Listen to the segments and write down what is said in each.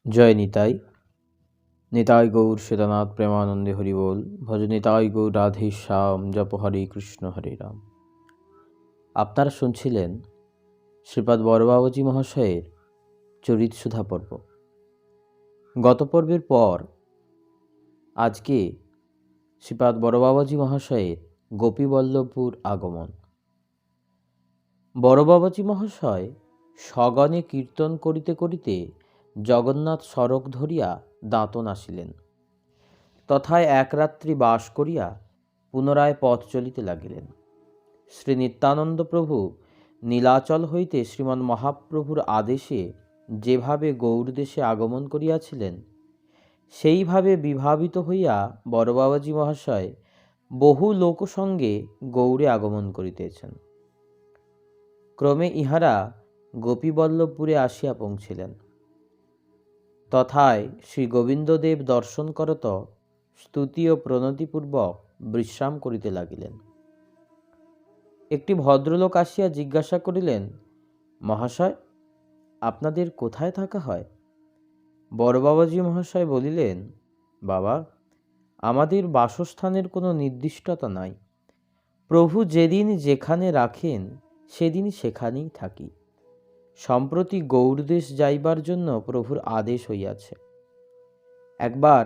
জয় নিতাই। নিতাই গৌর সীতানাথ প্রেমানন্দে হরি বল। ভজ নিতাই গৌর রাধে শ্যাম, জপ হরে কৃষ্ণ হরে রাম। আপনারা শুনছিলেন শ্রীপাদ বড়বাবাজী মহাশয়ের চরিত সুধা পর্ব। গত পর্বের পর আজকে শ্রীপাদ বড়বাবাজী মহাশয়ের গোপীবল্লভপুর আগমন। বড়বাবাজী মহাশয় সগণে কীর্তন করিতে করিতে জগন্নাথ সড়ক ধরিয়া দাঁতন আসিলেন। তথায় এক রাত্রি বাস করিয়া পুনরায় পথ চলিতে লাগিলেন। শ্রী নিত্যানন্দ প্রভু নীলাচল হইতে শ্রীমন মহাপ্রভুর আদেশে যেভাবে গৌড়দেশে আগমন করিয়াছিলেন, সেইভাবে বিভাবিত হইয়া বড়বাবাজী মহাশয় বহু লোকসঙ্গে গৌড়ে আগমন করিতেছেন। ক্রমে ইহারা গোপীবল্লভপুরে আসিয়া পৌঁছিলেন। তথায় শ্রী গোবিন্দদেব দর্শন করত স্তুতি ও প্রণতিপূর্বক বিশ্রাম করিতে লাগিলেন। একটি ভদ্রলোক আসিয়া জিজ্ঞাসা করিলেন, মহাশয়, আপনাদের কোথায় থাকা হয়? বড়বাবাজী মহাশয় বলিলেন, বাবা, আমাদের বাসস্থানের কোনো নির্দিষ্টতা নাই। প্রভু যেদিন যেখানে রাখেন সেদিন সেখানেই থাকি। সম্প্রতি গৌড়দেশ যাইবার জন্য প্রভুর আদেশ হইয়াছে। একবার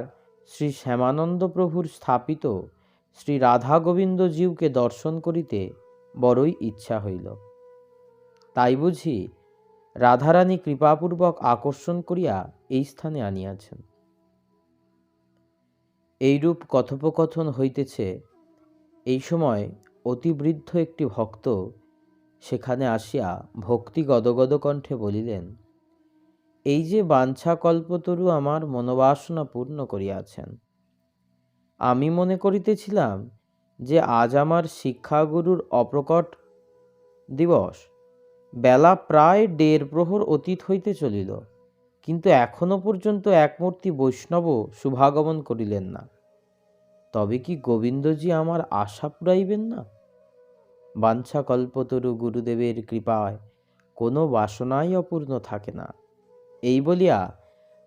শ্রী শ্যামানন্দ প্রভুর স্থাপিত শ্রী রাধা গোবিন্দজীউকে দর্শন করিতে বড়ই ইচ্ছা হইল। তাই বুঝি রাধারানী কৃপাপূর্বক আকর্ষণ করিয়া এই স্থানে আনিয়াছেন। এইরূপ কথোপকথন হইতেছে। এই সময় অতিবৃদ্ধ একটি ভক্ত সেখানে আসিয়া ভক্তি গদগদ কণ্ঠে বলিলেন, এই যে বাঞ্ছা কল্পতরু আমার মনোবাসনা পূর্ণ করিয়াছেন। আমি মনে করিতেছিলাম যে আজ আমার শিক্ষাগুরুর অপ্রকট দিবস। বেলা প্রায় 1.5 প্রহর অতীত হইতে চলিল, কিন্তু এখনো পর্যন্ত একমূর্তি বৈষ্ণব শুভাগমন করিলেন না। তবে কি গোবিন্দজি আমার আশা পুরাইবেন না? বাঞ্ছা কল্পতরু গুরুদেবের কৃপায় কোনো বাসনাই অপূর্ণ থাকে না। এই বলিয়া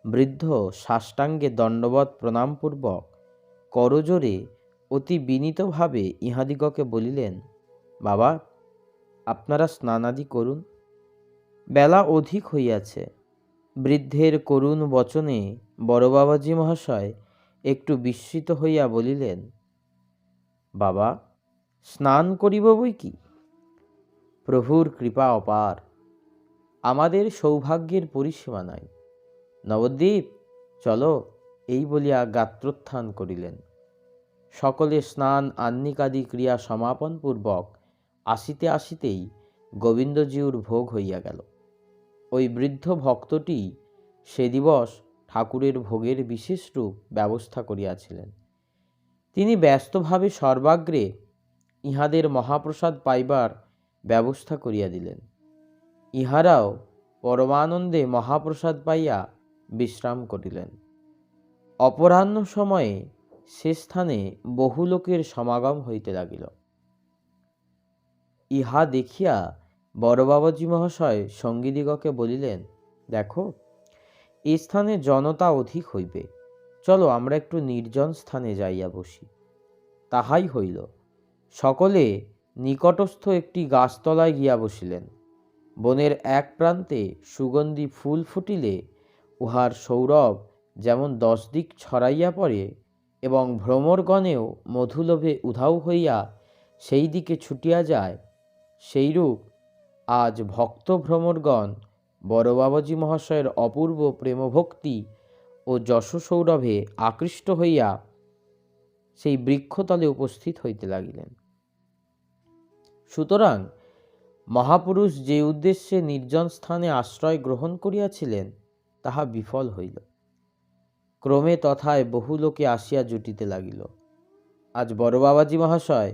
বৃদ্ধ সাষ্টাঙ্গে দণ্ডবৎ প্রণামপূর্বক করজোরে অতি বিনীতভাবে ইহাদিগকে বলিলেন, বাবা, আপনারা স্নানাদি করুন, বেলা অধিক হইয়াছে। বৃদ্ধের করুণ বচনে বড়বাবাজী মহাশয় একটু বিস্মিত হইয়া বলিলেন, বাবা, স্নান করিব বই কি? প্রভুর কৃপা অপার, আমাদের সৌভাগ্যের পরিসীমা নাই। নবদ্বীপ, চলো, এই বলিয়া গাত্রোত্থান করিলেন। সকলে স্নান আহ্নিকাদি ক্রিয়া সমাপন পূর্বক আসিতে আসিতেই গোবিন্দজিউর ভোগ হইয়া গেল। ওই বৃদ্ধ ভক্তটি সে দিবস ঠাকুরের ভোগের বিশেষ রূপ ব্যবস্থা করিয়াছিলেন। তিনি ব্যস্তভাবে সর্বাগ্রে ইহাদের মহাপ্রসাদ পাইবার ব্যবস্থা করিয়া দিলেন। ইহারাও পরমানন্দে মহাপ্রসাদ পাইয়া বিশ্রাম করিলেন। অপরাহ্ন সময়ে সে স্থানে বহু লোকের সমাগম হইতে লাগিল। ইহা দেখিয়া বড়বাবাজী মহাশয় সঙ্গীদিগকে বলিলেন, দেখো, এই স্থানে জনতা অধিক হইবে, চলো আমরা একটু নির্জন স্থানে যাইয়া বসি। তাহাই হইল। সকলে নিকটস্থ একটি গাছতলায় গিয়া বসিলেন। বনের এক প্রান্তে সুগন্ধি ফুল ফুটিলে উহার সৌরভ যেমন 10 দিক ছড়াইয়া পড়ে এবং ভ্রমরগণেও মধুলোভে উধাও হইয়া সেই দিকে ছুটিয়া যায়, সেইরূপ আজ ভক্ত ভ্রমরগণ বড়বাবাজী মহাশয়ের অপূর্ব প্রেমভক্তি ও যশ সৌরভে আকৃষ্ট হইয়া সেই বৃক্ষতলে উপস্থিত হইতে লাগিলেন। সুতরাং মহাপুরুষ যে উদ্দেশ্যে নির্জন স্থানে আশ্রয় গ্রহণ করিয়াছিলেন তাহা বিফল হইল। ক্রমে তথায় বহু লোকে আসিয়া জুটিতে লাগিল। আজ বড়বাবাজী মহাশয়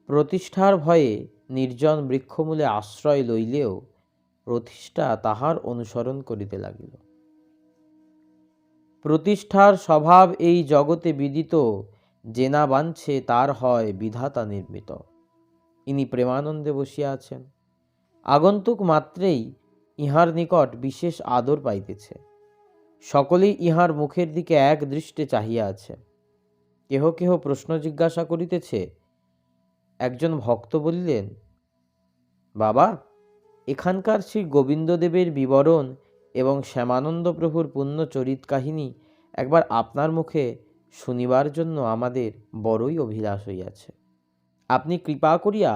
প্রতিষ্ঠার ভয়ে নির্জন বৃক্ষমূলে আশ্রয় লইলেও প্রতিষ্ঠা তাহার অনুসরণ করিতে লাগিল। প্রতিষ্ঠার স্বভাব এই জগতে বিদিত, যে না বাঞ্ছে তার হয় বিধাতা নির্মিত। ইনি প্রেমানন্দে বসিয়া আছেন। আগন্তুক মাত্রেই ইহার নিকট বিশেষ আদর পাইতেছে। সকলেই ইহার মুখের দিকে এক দৃষ্টে চাহিয়া আছে। কেহ কেহ প্রশ্ন জিজ্ঞাসা করিতেছে। একজন ভক্ত বলিলেন, বাবা, এখানকার শ্রী গোবিন্দদেবের বিবরণ এবং শ্যামানন্দ প্রভুর পুণ্য চরিত কাহিনী একবার আপনার মুখে শুনিবার জন্য আমাদের বড়ই অভিলাষ হইয়াছে। আপনি কৃপা করিয়া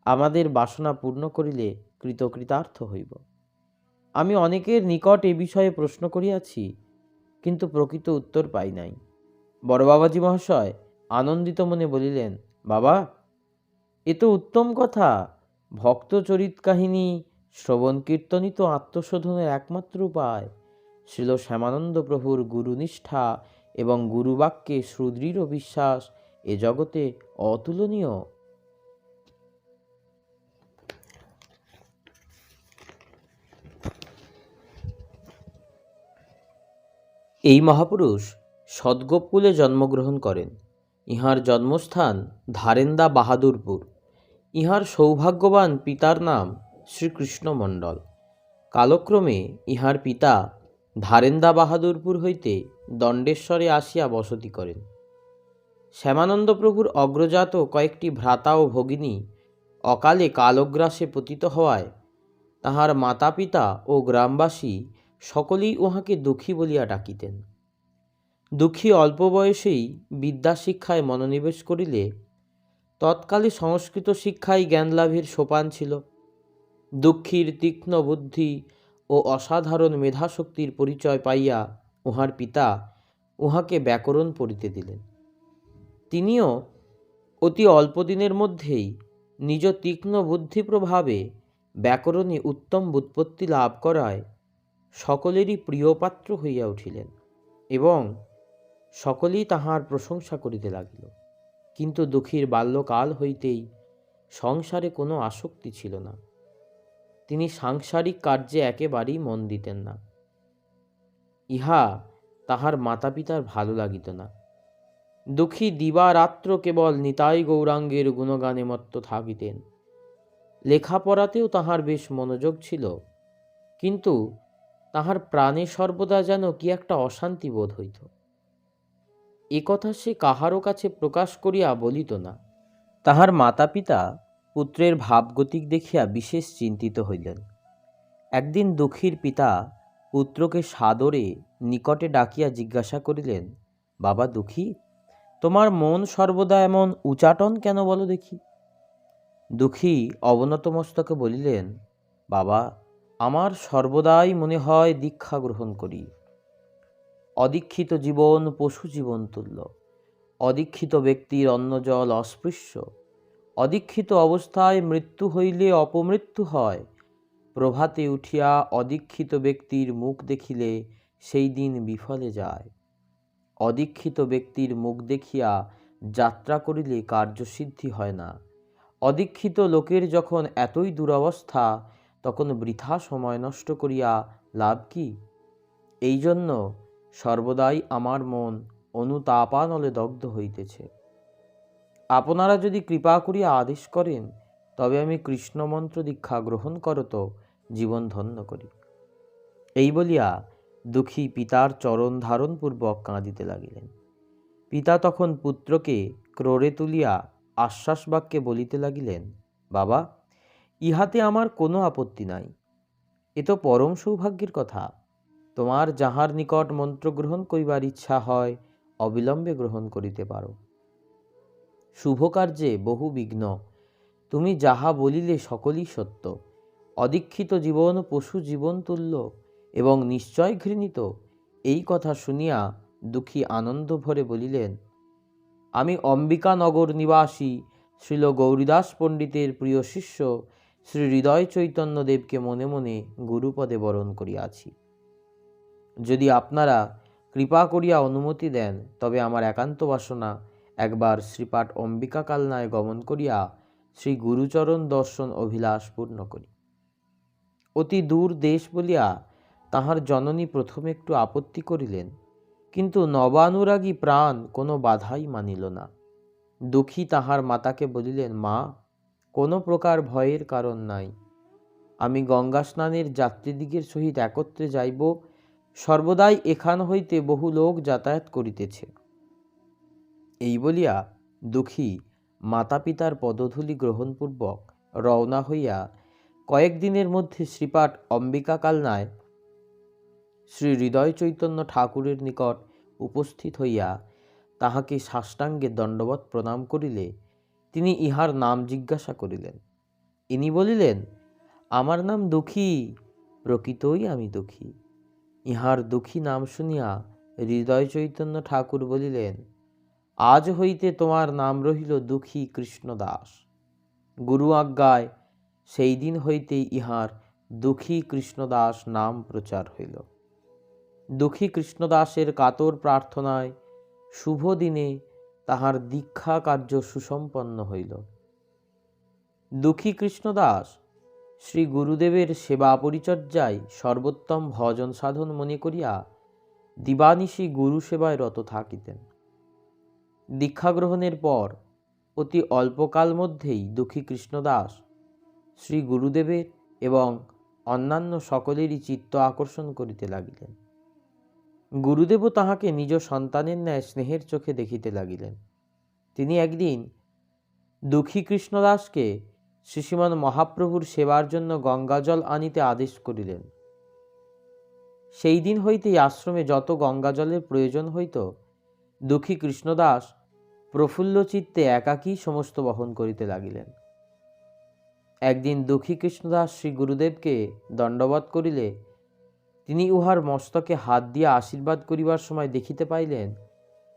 আমাদের বাসনা পূর্ণ করিলে কৃতকৃতার্থ হইব। আমি অনেকের নিকট এ বিষয়ে প্রশ্ন করিয়াছি, কিন্তু প্রকৃত উত্তর পাই নাই। বড় বাবাজি মহাশয় আনন্দিত মনে বলিলেন, বাবা, এ তো উত্তম কথা। ভক্ত চরিত কাহিনী শ্রবণ কীর্তনই তো আত্মশোধনের একমাত্র উপায়। শ্রীল শ্যামানন্দ প্রভুর গুরুনিষ্ঠা এবং গুরুবাক্যে সুদৃঢ় বিশ্বাস এ জগতে অতুলনীয়। এই মহাপুরুষ সদ্গোপকুলে জন্মগ্রহণ করেন। ইহার জন্মস্থান ধারেন্দা বাহাদুরপুর। ইহার সৌভাগ্যবান পিতার নাম শ্রীকৃষ্ণ মণ্ডল। কালক্রমে ইহার পিতা ধারেন্দা বাহাদুরপুর হইতে দণ্ডেশ্বরে আসিয়া বসতি করেন। শ্যামানন্দ প্রভুর অগ্রজাত কয়েকটি ভ্রাতা ও ভগিনী অকালে কালগ্রাসে পতিত হওয়ায় তাহার মাতা পিতা ও গ্রামবাসী সকলেই উহাকে দুঃখী বলিয়া ডাকিতেন। দুঃখী অল্প বয়সেই বিদ্যাশিক্ষায় মনোনিবেশ করিলে তৎকালে সংস্কৃত শিক্ষায় জ্ঞানলাভের সোপান ছিল। দুঃখীর তীক্ষ্ণ বুদ্ধি ও অসাধারণ মেধাশক্তির পরিচয় পাইয়া উহার পিতা উহাকে ব্যাকরণ পড়িতে দিলেন। তিনিও অতি অল্প দিনের মধ্যেই নিজ তীক্ষ্ণ বুদ্ধি প্রভাবে ব্যাকরণে উত্তম ব্যুৎপত্তি লাভ করায় সকলেরই প্রিয়পাত্র হইয়া উঠিলেন এবং সকলেই তাহার প্রশংসা করিতে লাগিল। কিন্তু দুঃখীর বাল্যকাল হইতেই সংসারে কোনো আসক্তি ছিল না। তিনি সাংসারিক কার্যে একেবারেই মন দিতেন না। ইহা তাহার মাতা পিতার ভালো লাগিত না। দুঃখী দিবারাত্র কেবল নিতাই গৌরাঙ্গের গুণগানে মত্ত থাকিতেন। লেখাপড়াতেও তাহার বেশ মনোযোগ ছিল, কিন্তু তাহার প্রাণে সর্বদা যেন কি একটা অশান্তি বোধ হইত। এ কথা সে কাহারও কাছে প্রকাশ করিয়া বলিত না। তাহার মাতা পিতা পুত্রের ভাবগতিক দেখিয়া বিশেষ চিন্তিত হইলেন। একদিন দুঃখীর পিতা পুত্রকে সাদরে নিকটে ডাকিয়া জিজ্ঞাসা করিলেন, বাবা দুঃখী, তোমার মন সর্বদা এমন উচাটন কেন বলো দেখি? দুঃখী অবনত মস্তকে বলিলেন, বাবা, আমার সর্বদাই মনে হয় দীক্ষা গ্রহণ করি। অদীক্ষিত জীবন পশু জীবন তুল্য। অদীক্ষিত ব্যক্তির অন্ন জল অস্পৃশ্য। অদীক্ষিত অবস্থায় মৃত্যু হইলে অপমৃত্যু হয়। প্রভাতে উঠিয়া অদীক্ষিত ব্যক্তির মুখ দেখিলে সেই দিন বিফলে যায়। অদীক্ষিত ব্যক্তির মুখ দেখিয়া যাত্রা করিলে কার্যসিদ্ধি হয় না। অদীক্ষিত লোকের যখন এতই দুরবস্থা, তখন বৃথা সময় নষ্ট করিয়া লাভ কি? এই জন্য সর্বদাই আমার মন অনুতাপানলে দগ্ধ হইতেছে। আপনারা যদি কৃপা করিয়া আদেশ করেন, তবে আমি কৃষ্ণমন্ত্র দীক্ষা গ্রহণ করত জীবন ধন্য করি। এই বলিয়া দুঃখী পিতার চরণ ধারণপূর্বক কাঁদিতে লাগিলেন। পিতা তখন পুত্রকে ক্রোড়ে তুলিয়া আশ্বাস বাক্যে বলিতে লাগিলেন, বাবা, ইহাতে আমার কোনো আপত্তি নাই। এ তো পরম সৌভাগ্যের কথা। তোমার যাহার নিকট মন্ত্র গ্রহণ করিবার ইচ্ছা হয়, অবিলম্বে গ্রহণ করিতে পারো। শুভ কার্যে বহু বিঘ্ন। তুমি যাহা বলিলে সকলই সত্য। অদীক্ষিত জীবন পশু জীবন তুল্য এবং নিশ্চয় ঘৃণিত। এই কথা শুনিয়া দুঃখী আনন্দ ভরে বলিলেন, আমি অম্বিকানগর নিবাসী শ্রীল গৌরীদাস পণ্ডিতের প্রিয় শিষ্য শ্রী হৃদয় চৈতন্যদেবকে মনে মনে গুরুপদে বরণ করিয়াছি। যদি আপনারা কৃপা করিয়া অনুমতি দেন, তবে আমার একান্ত বাসনা একবার শ্রীপাঠ অম্বিকা কালনায় গমন করিয়া শ্রী গুরুচরণ দর্শন অভিলাষ পূর্ণ করি। অতি দূর দেশ বলিয়া তাহার জননী প্রথমে একটু আপত্তি করিলেন, কিন্তু নবানুরাগী প্রাণ কোনো বাধাই মানিল না। দুঃখী তাহার মাতাকে বলিলেন, মা, কোনো প্রকার ভয়ের কারণ নাই। আমি গঙ্গা স্নানের যাত্রীদিগের সহিত একত্রে যাইব, সর্বদাই এখান হইতে বহু লোক যাতায়াত করিতেছে। এই বলিয়া দুঃখী মাতা পিতার পদধূলি গ্রহণপূর্বক রওনা হইয়া কয়েকদিনের মধ্যে শ্রীপাঠ অম্বিকাকালনায় শ্রী হৃদয় চৈতন্য ঠাকুরের নিকট উপস্থিত হইয়া তাহাকে সাষ্টাঙ্গে দণ্ডবৎ প্রণাম করিলে তিনি ইহার নাম জিজ্ঞাসা করিলেন। ইনি বলিলেন, আমার নাম দুঃখী, প্রকৃতই আমি দুঃখী। ইহার দুঃখী নাম শুনিয়া হৃদয় চৈতন্য ঠাকুর বলিলেন, আজ হইতে তোমার নাম রহিল দুঃখী কৃষ্ণদাস। গুরু আজ্ঞায় সেই দিন হইতেই ইহার দুঃখী কৃষ্ণদাস নাম প্রচার হইল। দুঃখী কৃষ্ণদাসের কাতর প্রার্থনায় শুভ দিনে তাহার দীক্ষা কার্য সুসম্পন্ন হইল। দুঃখী কৃষ্ণদাস শ্রী গুরুদেবের সেবা পরিচর্যায় সর্বোত্তম ভজন সাধন মনে করিয়া দিবানিশি গুরু সেবায় রত থাকিতেন। দীক্ষা গ্রহণের পর অতি অল্পকাল মধ্যেই দুঃখী কৃষ্ণদাস শ্রী গুরুদেবের এবং অন্যান্য সকলেরই চিত্ত আকর্ষণ করিতে লাগিলেন। গুরুদেবও তাহাকে নিজ সন্তানের ন্যায় স্নেহের চোখে দেখিতে লাগিলেন। তিনি একদিন দুঃখী কৃষ্ণদাসকে শ্রীশ্রীমান মহাপ্রভুর সেবার জন্য গঙ্গাজল আনিতে আদেশ করিলেন। সেই দিন হইতেই আশ্রমে যত গঙ্গাজলের প্রয়োজন হইত দুঃখী কৃষ্ণদাস প্রফুল্ল চিত্তে একাকী সমস্ত বহন করিতে লাগিলেন। একদিন দুঃখী কৃষ্ণদাস শ্রী গুরুদেবকে দণ্ডবৎ করিলে তিনি উহার মস্তকে হাত দিয়া আশীর্বাদ করিবার সময় দেখিতে পাইলেন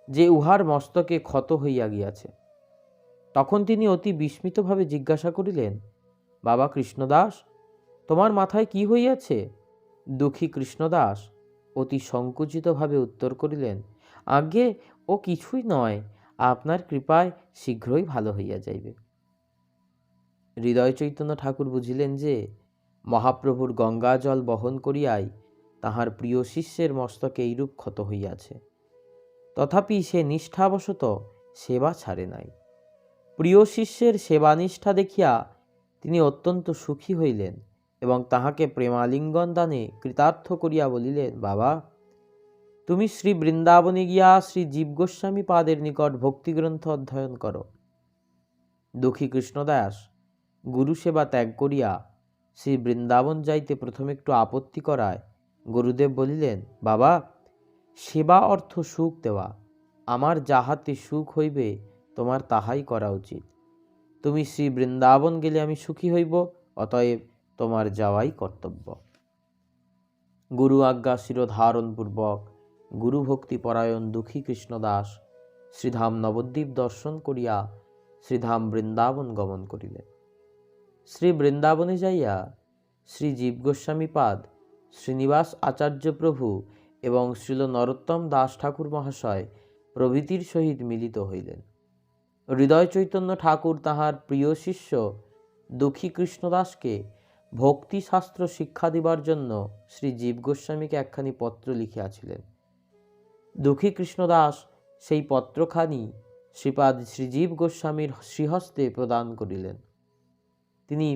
যে উহার মস্তকে ক্ষত হইয়া গিয়াছে। তখন তিনি অতি বিস্মিতভাবে জিজ্ঞাসা করিলেন, বাবা কৃষ্ণদাস, তোমার মাথায় কি হইয়াছে? দুঃখী কৃষ্ণদাস অতি সংকুচিতভাবে উত্তর করিলেন, আজ্ঞে ও কিছুই নয়, আপনার কৃপায় শীঘ্রই ভালো হইয়া যাইবে। হৃদয় চৈতন্য ঠাকুর বুঝিলেন যে মহাপ্রভুর গঙ্গা জল বহন করিয়াই তাহার প্রিয় শিষ্যের মস্তকে এইরূপ ক্ষত হইয়াছে। তথাপি সে নিষ্ঠাবশত সেবা ছাড়ে নাই। প্রিয় শিষ্যের সেবানিষ্ঠা দেখিয়া তিনি অত্যন্ত সুখী হইলেন এবং তাহাকে প্রেমালিঙ্গন দানে কৃতার্থ করিয়া বলিলেন, বাবা, তুমি শ্রী বৃন্দাবনে গিয়া শ্রী জীব গোস্বামী পাদের নিকট ভক্তিগ্রন্থ অধ্যয়ন করো। দুঃখী কৃষ্ণদাস গুরু সেবা ত্যাগ করিয়া শ্রী বৃন্দাবন যাইতে প্রথমে একটু আপত্তি করায় গুরুদেব বলিলেন, বাবা, সেবা অর্থ সুখ দেওয়া, আমার যাহাতে সুখ হইবে তোমার তাহাই করা উচিত। তুমি শ্রী বৃন্দাবন গেলে আমি সুখী হইব, অতএব তোমার যাওয়াই কর্তব্য। গুরু আজ্ঞা শিরোধারণ পূর্বক গুরু ভক্তি পরায়ণ দুঃখী কৃষ্ণদাস শ্রীধাম নবদ্বীপ দর্শন করিয়া শ্রীধাম বৃন্দাবন গমন করিলেন। শ্রী বৃন্দাবনে যাইয়া শ্রী জীব গোস্বামী পাদ, শ্রীনিবাস আচার্য প্রভু এবং শ্রীল নরোত্তম দাস ঠাকুর মহাশয় প্রভৃতির সহিত মিলিত হইলেন। হৃদয় চৈতন্য ঠাকুর তাহার প্রিয় শিষ্য দুঃখী কৃষ্ণদাসকে ভক্তিশাস্ত্র শিক্ষা দিবার জন্য শ্রী জীব গোস্বামীকে একখানি পত্র লিখিয়াছিলেন। দুঃখী কৃষ্ণদাস সেই পত্রখানি শ্রীপাদ শ্রীজীব গোস্বামীর শ্রীহস্তে প্রদান করিলেন। তিনি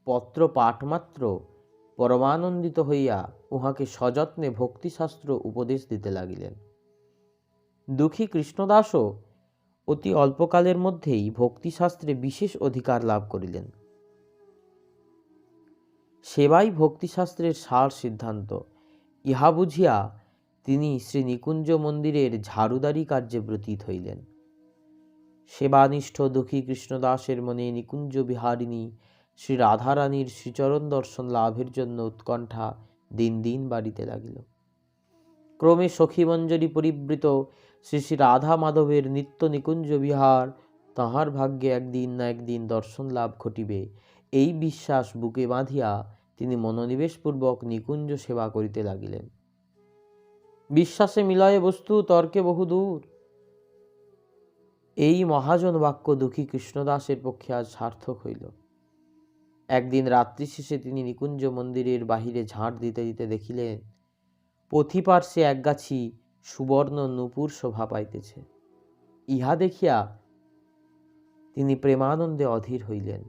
পত্র পাঠমাত্র পরমানন্দিত হইয়া উহাকে সযত্নে ভক্তিশাস্ত্র উপদেশ দিতে লাগিলেন। দুঃখী কৃষ্ণদাসও অতি অল্পকালের মধ্যেই ভক্তিশাস্ত্রে বিশেষ অধিকার লাভ করিলেন। সেবাই ভক্তিশাস্ত্রের সার সিদ্ধান্ত, ইহা বুঝিয়া তিনি শ্রী নিকুঞ্জ মন্দিরের ঝাড়ুদারি কার্যে ব্রতীত হইলেন। সেবানিষ্ঠ দুঃখী কৃষ্ণদাসের মনে নিকুঞ্জ বিহারিণী শ্রী রাধারানীর শ্রীচরণ দর্শন লাভের জন্য উৎকণ্ঠা দিন দিন বাড়িতে লাগিল। ক্রমে সখীমঞ্জরি পরিবৃত শ্রী শ্রী রাধা মাধবের নিত্য নিকুঞ্জ বিহার তাহার ভাগ্যে একদিন না একদিন দর্শন লাভ ঘটিবে, এই বিশ্বাস বুকে বাঁধিয়া তিনি মনোনিবেশপূর্বক নিকুঞ্জ সেবা করিতে লাগিলেন। বিশ্বাসে মিলয়ে বস্তু, তর্কে বহুদূর, এই মহাজন বাক্য দুঃখী কৃষ্ণদাসের পক্ষে আজ সার্থক হইল। একদিন রাত্রি শেষে তিনি নিকুঞ্জ মন্দিরের বাহিরে ঝাঁট দিতে দিতে দেখিলেন পথিপার্শ্বে একগাছি সুবর্ণ নূপুর শোভা পাইতেছে। ইহা দেখিয়া তিনি প্রেমানন্দে অধীর হইলেন।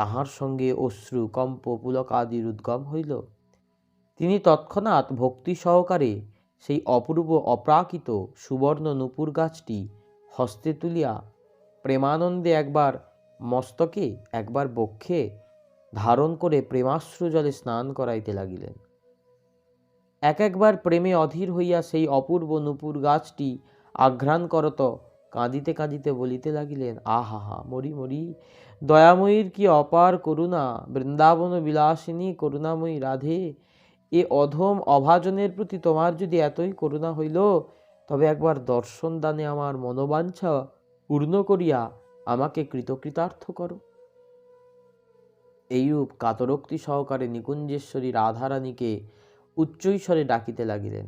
তাহার সঙ্গে অশ্রু কম্প পুলক আদির উদ্গম হইল। তিনি তৎক্ষণাৎ ভক্তি সহকারে সেই অপূর্ব অপ্রাকৃত সুবর্ণ নূপুর গাছটি হস্তে তুলিয়া প্রেমানন্দে একবার মস্তকে একবার বক্ষে ধারণ করে প্রেমাশ্রু জলে স্নান করাইতে লাগিলেন। একবার প্রেমে অধীর হইয়া সেই অপূর্ব নূপুর গাছটি আঘ্রাণ করত কাঁদিতে কাঁদিতে বলিতে লাগিলেন, আহা হা, মরি মরি, দয়াময়ীর কি অপার করুণা, বৃন্দাবন বিলাসিনী করুণাময়ী রাধে, এ অধম অভাজনের প্রতি তোমার যদি এতই করুণা হইল, তবে একবার দর্শন দানে আমার মনোবাঞ্ছা পূর্ণ করিয়া আমাকে কৃতকৃতার্থ করো। এইরূপ কাতরোক্তি সহকারে নিকুঞ্জেশ্বরী রাধারানীকে উচ্চৈস্বরে ডাকিতে লাগিলেন।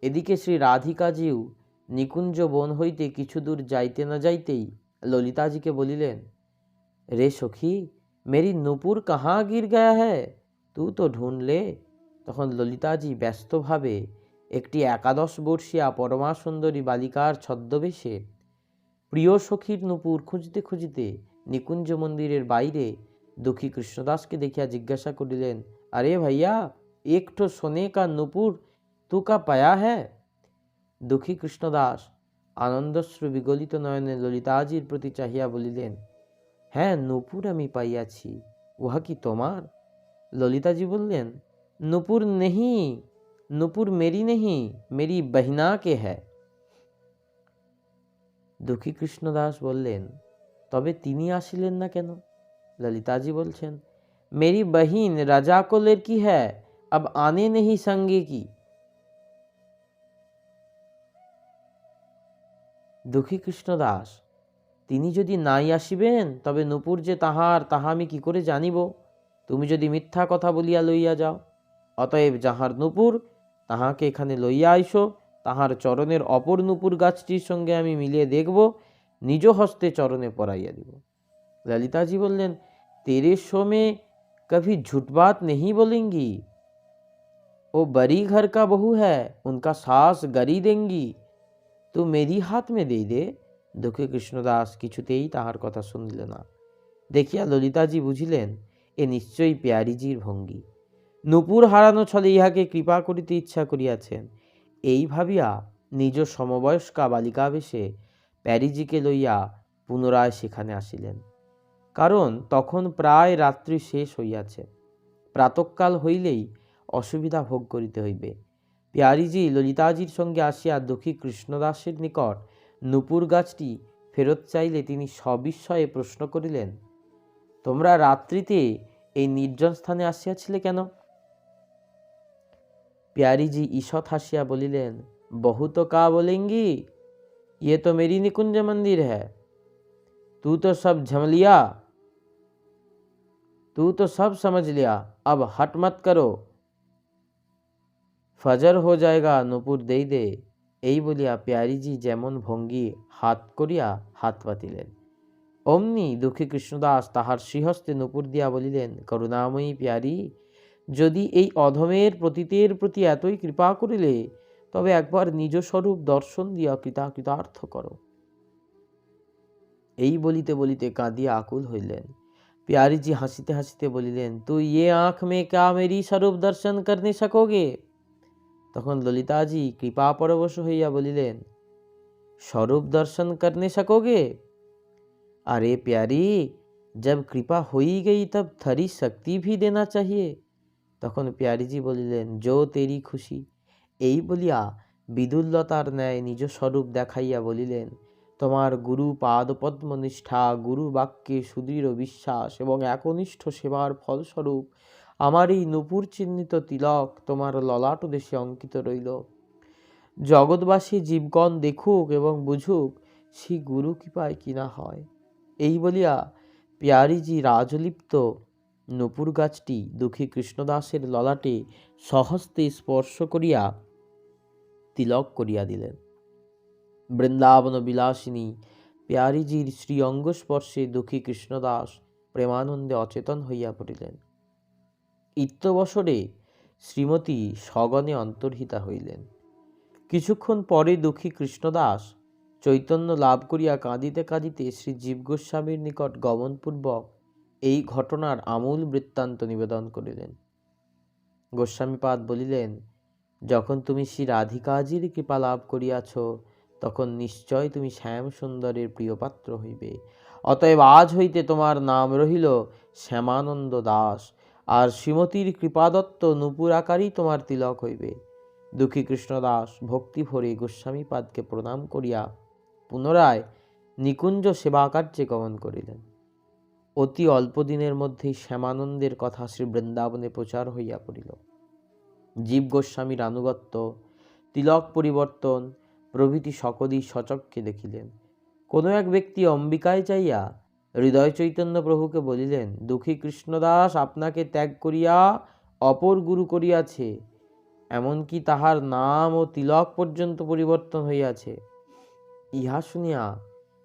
এদিকে শ্রী রাধিকাজিও নিকুঞ্জ বন হইতে কিছু দূর যাইতে না যাইতেই ললিতাজিকে বলিলেন, রে সখী, মেরি নূপুর কাহা গির গয়া হ্যায়, তু তো ঢুঁড় লে। তখন ললিতাজি ব্যস্তভাবে একটি 11 বর্ষীয়া পরমা সুন্দরী বালিকার ছদ্মবেশে প্রিয় সখীর নূপুর খুঁজতে খুঁজতে নিকুঞ্জ মন্দিরের বাইরে দুঃখী কৃষ্ণদাসকে দেখিয়া জিজ্ঞাসা করিলেন, আরে ভাইয়া, একটো সোনে কা নূপুর তু কা পায়া হ্যায়? দুঃখী কৃষ্ণদাস আনন্দশ্রু বিগলিত নয়নে ললিতাজির প্রতি চাহিয়া বলিলেন, হ্যাঁ, নূপুর আমি পাইয়াছি, উহা কি তোমার? ললিতাজি বললেন, নূপুর নেহি, নূপুর মেরি নেহি, মেরি বহিনা কে হ্যায়। দুঃখী কৃষ্ণদাস বললেন, তবে তিনি আসিলেন না কেন? ললিতাজি বলছেন, মেরি বহিন রাজা কো লড়কি হ্যায়, अब आने नहीं संगे की। দুঃখী কৃষ্ণদাস, তিনি যদি নাই আসিবেন, তবে নূপুর যে তাহার তাহা আমি কি করে জানিব? তুমি যদি মিথ্যা কথা বলিয়া লইয়া যাও। অতএব যাহার নূপুর তাহাকে এখানে লইয়া আইসো, তাহার চরণের অপর নূপুর গাছটির সঙ্গে আমি মিলিয়ে দেখব, নিজ হস্তে চরণে পরাইয়া দিব। ললিতাজি বললেন, তেরে শো মে কভি ঝুট বাত নেহি বলেঙ্গি, ও बड़ी घर का बहू है, उनका सास गरी देंगी, तो मेरी हाथ में दे दे। দুঃখী কৃষ্ণদাস কিছুতেই তাহার কথা শুনিল না। দেখিয়া ললিতাজি বুঝিলেন, এ নিশ্চয়ই পেয়ারিজির ভঙ্গি। নূপুর হারানো ছলে ইহাকে কৃপা করিতে ইচ্ছা করিয়াছেন। এই ভাবিয়া নিজ সমবয়স্কা বালিকা বেশে প্যারিজিকে লইয়া পুনরায় সেখানে আসিলেন। কারণ তখন প্রায় রাত্রি শেষ হইয়াছে, প্রাতঃকাল হইলেই অসুবিধা ভোগ করিতে হইবে। পেয়ারিজি ললিতাজির সঙ্গে আসিয়া দুঃখী কৃষ্ণদাসের নিকট নূপুর গাছটি ফেরত চাইলে তিনি সবিস্ময়ে প্রশ্ন করিলেন, তোমরা রাত্রিতে এই নির্জন স্থানে আসিয়াছিলে কেন? পেয়ারিজি ঈষৎ হাসিয়া বলিলেন, বহু তো কা बोलेंगी, ये तो मेरी निकुंज मंदिर है, तू तो सब झम लिया, तू तो सब समझ लिया, अब हट मत करो, ফজর হো যায়গা, নূপুর দেই দে। এই বলিয়া পেয়ারিজি যেমন ভঙ্গি হাত করিয়া হাত পাতিলেন। অমনি দুঃখী কৃষ্ণদাস তাহার শ্রীহস্তে নূপুর দিয়া বলিলেন, করুণাময়ী পেয়ারি, যদি এই অধমের পতিতের প্রতি এতই কৃপা করিলে, তবে একবার নিজ স্বরূপ দর্শন দিয়া কৃতার্থ করো। এই বলিতে বলিতে কাঁদিয়া আকুল হইলেন। পেয়ারিজি হাসিতে হাসিতে বলিলেন, তুই ये आँख में क्या मेरी स्वरूप दर्शन करने सकोगे? তখন ললিতাজি কৃপা পরবশ হইয়া বলিলেন, স্বরূপ দর্শন করনে সकोगे? अरे प्यारी, जब कृपा हो ही गई तब थरी शक्ति भी देना चाहिए। তখন পেয়ারিজি বলিলেন, জো তেরি খুশি। এই বলিয়া বিদুল্লতার ন্যায় নিজ স্বরূপ দেখাইয়া বলিলেন, তোমার গুরু পাদপদ্ম নিষ্ঠা, গুরু বাক্যে সুদৃঢ় বিশ্বাস এবং একনিষ্ঠ সেবার ফলস্বরূপ আমার এই নূপুর চিহ্নিত তিলক তোমার ললাট দেশে অঙ্কিত রইল। জগৎবাসী জীবগণ দেখুক এবং বুঝুক সেই গুরু কৃপায় কিনা হয়। এই বলিয়া পেয়ারিজি রাজলিপ্ত নূপুর গাছটি দুঃখী কৃষ্ণদাসের ললাটে সহস্তে স্পর্শ করিয়া তিলক করিয়া দিলেন। বৃন্দাবন বিলাসিনী পেয়ারিজির শ্রী অঙ্গ স্পর্শে দুঃখী কৃষ্ণদাস প্রেমানন্দে অচেতন হইয়া পড়িলেন। ইত্যবসরে শ্রীমতী সগণে অন্তর্হিতা হইলেন। কিছুক্ষণ পরে দুঃখী কৃষ্ণদাস চৈতন্য লাভ করিয়া কাঁদিতে কাঁদিতে শ্রী জীব গোস্বামীর নিকট গমনপূর্বক এই ঘটনার আমূল বৃত্তান্ত নিবেদন করিলেন। গোস্বামীপাদ বলিলেন, যখন তুমি শ্রী রাধিকাজির কৃপা লাভ করিয়াছ, তখন নিশ্চয় তুমি শ্যাম সুন্দরের প্রিয়পাত্র হইবে। অতএব আজ হইতে তোমার নাম রহিল শ্যামানন্দ দাস, আর শ্রীমতীর কৃপাদত্ত নূপুরাকারই তোমার তিলক হইবে। দুঃখী কৃষ্ণদাস ভক্তি ভরে গোস্বামীপাদকে প্রণাম করিয়া পুনরায় নিকুঞ্জ সেবাকার্যে গমন করিলেন। অতি অল্প দিনের মধ্যেই শ্যামানন্দের কথা শ্রী বৃন্দাবনে প্রচার হইয়া পড়িল। জীব গোস্বামীর আনুগত্য, তিলক পরিবর্তন প্রভৃতি সকলই সচক্ষে দেখিলেন। কোনো এক ব্যক্তি অম্বিকায় চাইয়া হৃদয় চৈতন্য প্রভুকে বলিলেন, দুঃখী কৃষ্ণদাস আপনাকে ত্যাগ করিয়া অপর গুরু করিয়াছে, এমনকি তাহার নাম ও তিলক পর্যন্ত পরিবর্তন হইয়াছে। ইহা শুনিয়া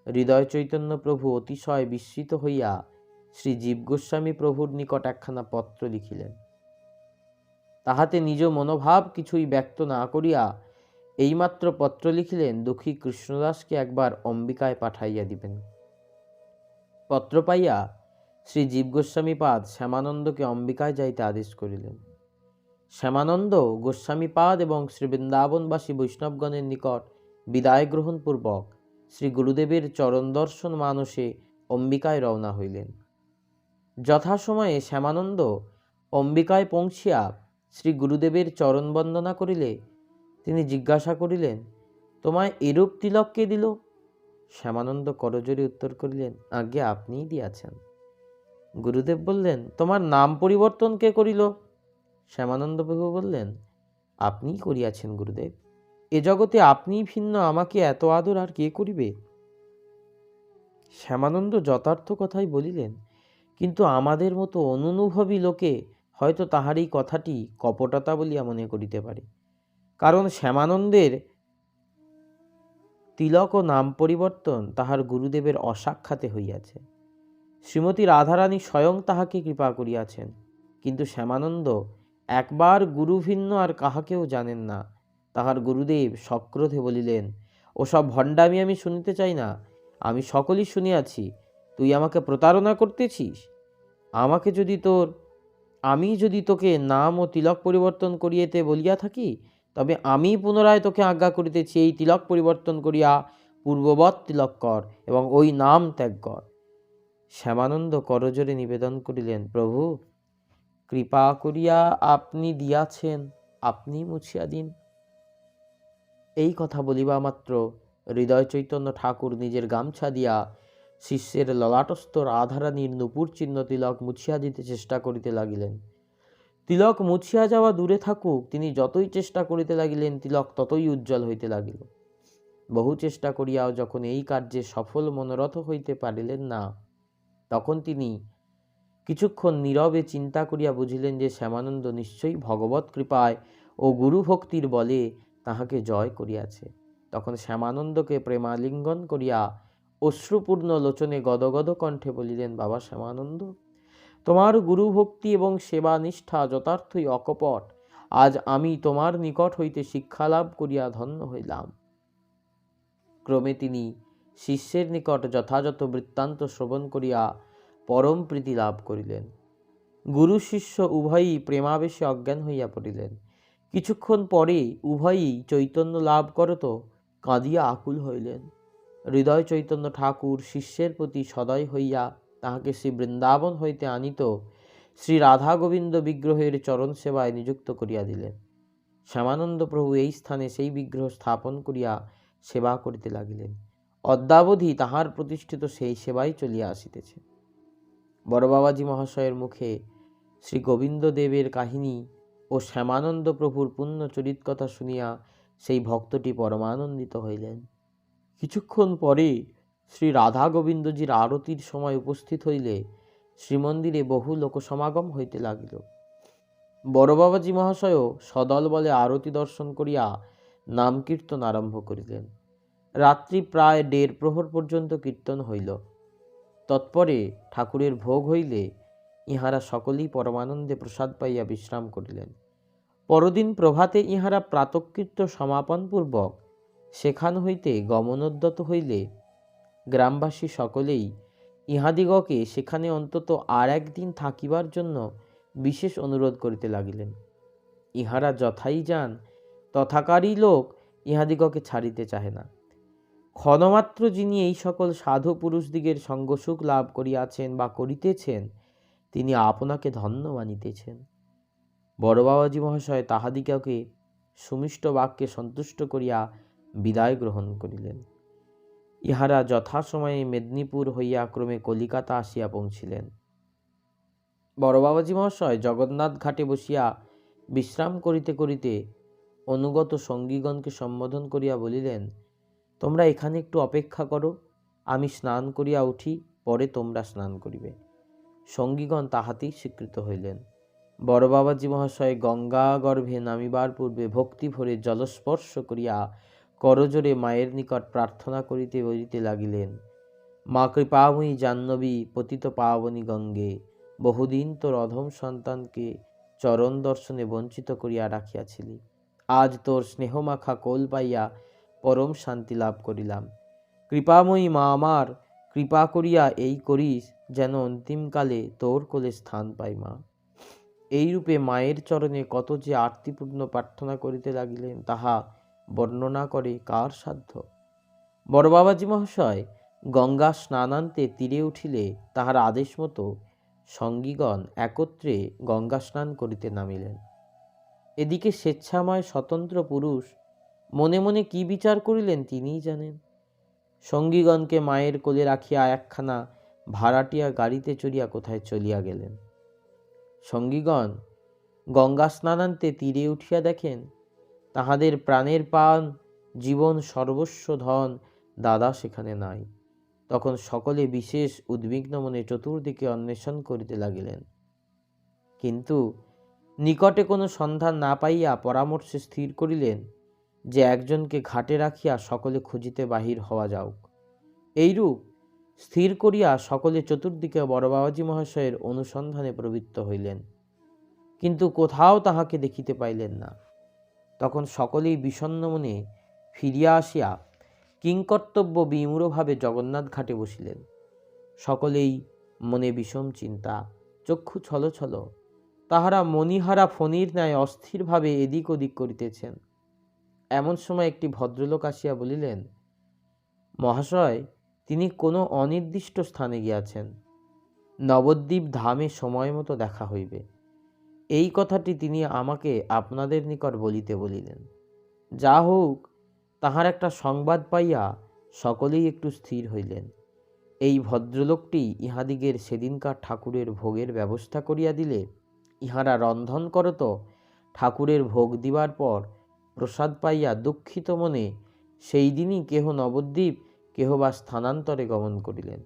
হৃদয় চৈতন্য প্রভু অতিশয় বিস্মিত হইয়া শ্রী জীব গোস্বামী প্রভুর নিকট একখানা পত্র লিখিলেন। তাহাতে নিজ মনোভাব কিছুই ব্যক্ত না করিয়া এইমাত্র পত্র লিখিলেন, দুঃখী কৃষ্ণদাসকে একবার অম্বিকায় পাঠাইয়া দিবেন। পত্র পাইয়া শ্রী জীব গোস্বামীপাদ শ্যামানন্দকে অম্বিকায় যাইতে আদেশ করিলেন। শ্যামানন্দ গোস্বামীপাদ এবং শ্রী বৃন্দাবনবাসী বৈষ্ণবগণের নিকট বিদায় গ্রহণ পূর্বক শ্রী গুরুদেবের চরণ দর্শন মানসে অম্বিকায় রওনা হইলেন। যথাসময়ে শ্যামানন্দ অম্বিকায় পৌঁছিয়া শ্রী গুরুদেবের চরণ বন্দনা করিলে তিনি জিজ্ঞাসা করিলেন, তোমায় এরূপ তিলক কে দিল? শ্যামানন্দ করজোড়ে উত্তর করিলেন, আজ্ঞে আপনিই দিয়াছেন। গুরুদেব বললেন, তোমার নাম পরিবর্তন কে করিল? শ্যামানন্দ প্রভু বললেন, আপনিই করিয়াছেন গুরুদেব। এ জগতে আপনিই ভিন্ন, আমাকে এত আদর আর কে করিবে? শ্যামানন্দ যথার্থ কথাই বলিলেন, কিন্তু আমাদের মতো অনুনুভবী লোকে হয়তো তাহার এই কথাটি কপটতা বলিয়া মনে করিতে পারে। কারণ শ্যামানন্দের তিলক ও নাম পরিবর্তন তাহার গুরুদেবের অসাক্ষাতে হইয়াছে। শ্রীমতী রাধারানী স্বয়ং তাহাকে কৃপা করিয়াছেন, কিন্তু শ্যামানন্দ একবার গুরু ভিন্ন আর কাহাকেও জানেন না। তাহার গুরুদেব সক্রোধে বলিলেন, ওসব ভণ্ডামি আমি শুনিতে চাই না। আমি সকলই শুনিয়াছি, তুই আমাকে প্রতারণা করতেছিস। আমি যদি তোকে নাম ও তিলক পরিবর্তন করিয়েতে বলিয়া থাকি, তবে আমি পুনরায় তোকে আজ্ঞা করিতেছি, এই তিলক পরিবর্তন করিয়া পূর্ববৎ তিলক কর এবং ওই নাম ত্যাগ কর। শ্যামানন্দ করজোড়ে নিবেদন করিলেন, প্রভু কৃপা করিয়া আপনি দিয়াছেন, আপনি মুছিয়া দিন। এই কথা বলিবা মাত্র হৃদয় চৈতন্য ঠাকুর নিজের গামছা দিয়া শিষ্যের ললাটস্থ রাধারানীর নূপুর চিহ্ন তিলক মুছিয়া দিতে চেষ্টা করিতে লাগিলেন। তিলক মুছিয়া যাওয়া দূরে থাকুক, তিনি যতই চেষ্টা করিতে লাগিলেন তিলক ততই উজ্জ্বল হইতে লাগিল। বহু চেষ্টা করিয়াও যখন এই কার্যে সফল মনোরথ হইতে পারিলেন না, তখন তিনি কিছুক্ষণ নীরবে চিন্তা করিয়া বুঝিলেন যে শ্যামানন্দ নিশ্চয়ই ভগবৎ কৃপায় ও গুরু ভক্তির বলে তাহাকে জয় করিয়াছে। তখন শ্যামানন্দকে প্রেমালিঙ্গন করিয়া অশ্রুপূর্ণ লোচনে গদগদ কণ্ঠে বলিলেন, বাবা শ্যামানন্দ, তোমার গুরু ভক্তি এবং সেবা নিষ্ঠা যথার্থই অকপট। আজ আমি তোমার নিকট হইতে শিক্ষা লাভ করিয়া ধন্য হইলাম। ক্রমে তিনি শিষ্যের নিকট যথাযথ বৃত্তান্ত শ্রবণ করিয়া পরম প্রীতি লাভ করিলেন। গুরু শিষ্য উভয়ই প্রেমাবেশে অজ্ঞান হইয়া পড়িলেন। কিছুক্ষণ পরে উভয়ই চৈতন্য লাভ করত কাঁদিয়া আকুল হইলেন। হৃদয় চৈতন্য ঠাকুর শিষ্যের প্রতি সদয় হইয়া তাহাকে শ্রী বৃন্দাবন হইতে আনিত শ্রী রাধা গোবিন্দ বিগ্রহের চরণ সেবায় নিযুক্ত করিয়া দিলেন। শ্যামানন্দ প্রভু এই স্থানে সেই বিগ্রহ স্থাপন করিয়া সেবা করিতে লাগিলেন। অদ্যাবধি তাহার প্রতিষ্ঠিত সেই সেবাই চলিয়া আসিতেছে। বড় বাবাজি মহাশয়ের মুখে শ্রী গোবিন্দ দেবের কাহিনী ও শ্যামানন্দ প্রভুর পুণ্য চরিত কথা শুনিয়া সেই ভক্তটি পরমানন্দিত হইলেন। কিছুক্ষণ পরে শ্রী রাধা গোবিন্দজির আরতির সময় উপস্থিত হইলে শ্রীমন্দিরে বহু লোকসমাগম হইতে লাগিল। বড় বাবাজি মহাশয়ও সদল বলে আরতি দর্শন করিয়া নাম কীর্তন আরম্ভ করিলেন। রাত্রি প্রায় 1.5 প্রহর পর্যন্ত কীর্তন হইল। তৎপরে ঠাকুরের ভোগ হইলে ইহারা সকলেই পরমানন্দে প্রসাদ পাইয়া বিশ্রাম করিলেন। পরদিন প্রভাতে ইহারা প্রাতঃকৃত্য সমাপন পূর্বক সেখান হইতে গমনোদ্যত হইলে গ্রামবাসী সকলেই ইহাদিগকে সেখানে অন্তত আর একদিন থাকিবার জন্য বিশেষ অনুরোধ করিতে লাগিলেন। ইহারা যথাই যান তথাকারই লোক ইহাদিগকে ছাড়িতে চাহে না। ক্ষণমাত্র যিনি এই সকল সাধু পুরুষদিগের সঙ্গসুখ লাভ করিয়াছেন বা করিতেছেন, তিনি আপনাকে ধন্য মানিতেছেন। বড় বাবাজী মহাশয় তাহাদিগকে সুমিষ্ট বাক্যে সন্তুষ্ট করিয়া বিদায় গ্রহণ করিলেন। ইহারা যথাসময়ে মেদিনীপুর হইয়া ক্রমে কলিকাতা আসিয়া পৌঁছিলেন। বড় বাবাজী মহাশয় জগন্নাথ ঘাটে বসিয়া বিশ্রাম করিতে করিতে অনুগত সঙ্গীগণকে সম্বোধন করিয়া বলিলেন, তোমরা এখানে একটু অপেক্ষা করো, আমি স্নান করিয়া উঠি, পরে তোমরা স্নান করিবে। সঙ্গীগণ তাহাতেই স্বীকৃত হইলেন। বড় বাবাজী মহাশয় গঙ্গা গর্ভে নামিবার পূর্বে ভক্তি ভরে জলস্পর্শ করিয়া করজোরে মায়ের নিকট প্রার্থনা করিতে বলিতে লাগিলেন, মা কৃপাময়ী জাহ্নবী পতিত পাবনী গঙ্গে, বহুদিন তোর অধম সন্তানকে চরণ দর্শনে বঞ্চিত করিয়া রাখিয়াছিলি। আজ তোর স্নেহমাখা কোল পাইয়া পরম শান্তি লাভ করিলাম। কৃপাময়ী মা আমার, কৃপা করিয়া এই করিস যেন অন্তিমকালে তোর কোলে স্থান পাই মা। এইরূপে মায়ের চরণে কত যে আরতিপূর্ণ প্রার্থনা করিতে লাগিলেন, তাহা বর্ণনা করে কার সাধ্য। বড় বাবাজী মহাশয় গঙ্গা স্নানান্তে তীরে উঠিলে তাহার আদেশ মতো সঙ্গীগণ একত্রে গঙ্গা স্নান করিতে নামিলেন। এদিকে স্বেচ্ছাময় স্বতন্ত্র পুরুষ মনে মনে কি বিচার করিলেন তিনিই জানেন। সঙ্গীগণকে মায়ের কোলে রাখিয়া একখানা ভাড়াটিয়া গাড়িতে চড়িয়া কোথায় চলিয়া গেলেন। সঙ্গীগণ গঙ্গা স্নানান্তে তীরে উঠিয়া দেখেন তাহাদের প্রাণের পান, জীবন, সর্বস্ব ধন দাদা সেখানে নাই। তখন সকলে বিশেষ উদ্বিগ্ন মনে চতুর্দিকে অন্বেষণ করিতে লাগিলেন, কিন্তু নিকটে কোনো সন্ধান না পাইয়া পরামর্শে স্থির করিলেন যে একজনকে ঘাটে রাখিয়া সকলে খুঁজিতে বাহির হওয়া যাউক। এইরূপ স্থির করিয়া সকলে চতুর্দিকে বড় বাবাজী মহাশয়ের অনুসন্ধানে প্রবৃত্ত হইলেন, কিন্তু কোথাও তাহাকে দেখিতে পাইলেন না। তখন সকলেই বিষণ্ণ মনে ফিরিয়া আসিয়া কিংকর্তব্য বিমূঢ়ভাবে জগন্নাথ ঘাটে বসিলেন। সকলেই মনে বিষম চিন্তা, চক্ষু ছলছল। তাহারা মণিহারা ফণির ন্যায় অস্থিরভাবে এদিক ওদিক করিতেছেন। এমন সময় একটি ভদ্রলোক আসিয়া বলিলেন, মহাশয়, তিনি কোনো অনির্দিষ্ট স্থানে গিয়াছেন। নবদ্বীপ ধামে সময় মতো দেখা হইবে। এই কথাটি তিনি আমাকে আপনাদের নিকট বলিতে বলিলেন। যা হোক, তাহার একটা সংবাদ পাইয়া সকলেই একটু স্থির হইলেন। এই ভদ্রলোকটি ইহাদিগের সেদিনকার ঠাকুরের ভোগের ব্যবস্থা করিয়া দিলে ইহারা রন্ধন করত। ঠাকুরের ভোগ দিবার পর প্রসাদ পাইয়া দুঃখিত মনে সেই দিনই কেহ নবদ্বীপ, কেহ বা স্থানান্তরে গমন করিলেন।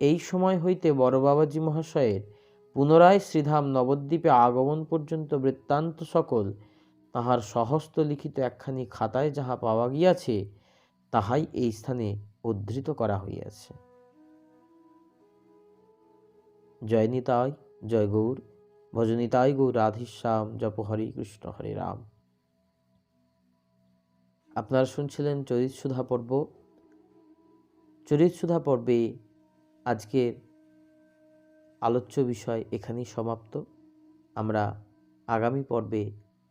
এই সময় হইতে বড় বাবাজী মহাশয়ের পুনরায় শ্রীধাম নবদ্বীপে আগমন পর্যন্ত বৃত্তান্ত সকল তাহার স্বহস্ত লিখিত একখানি খাতায় যাহা পাওয়া গিয়াছে, তাহাই এই স্থানে উদ্ধৃত করা হইয়াছে। জয় নিতাই, জয় গৌর, ভজনিতাই গৌর রাধেশ্যাম, জপ হরে কৃষ্ণ হরে রাম। আপনারা শুনছিলেন চরিতসুধা পর্ব। চরিতসুধা পর্বে আজকের আলোচ্য বিষয় এখানেই সমাপ্ত। আমরা আগামী পর্বে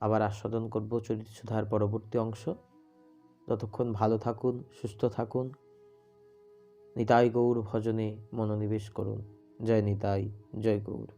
আবার আস্বাদন করব চরিতসুধার পরবর্তী অংশ। ততক্ষণ ভালো থাকুন, সুস্থ থাকুন, নিতাই গৌর ভজনে মনোনিবেশ করুন। জয় নিতাই, জয় গৌর।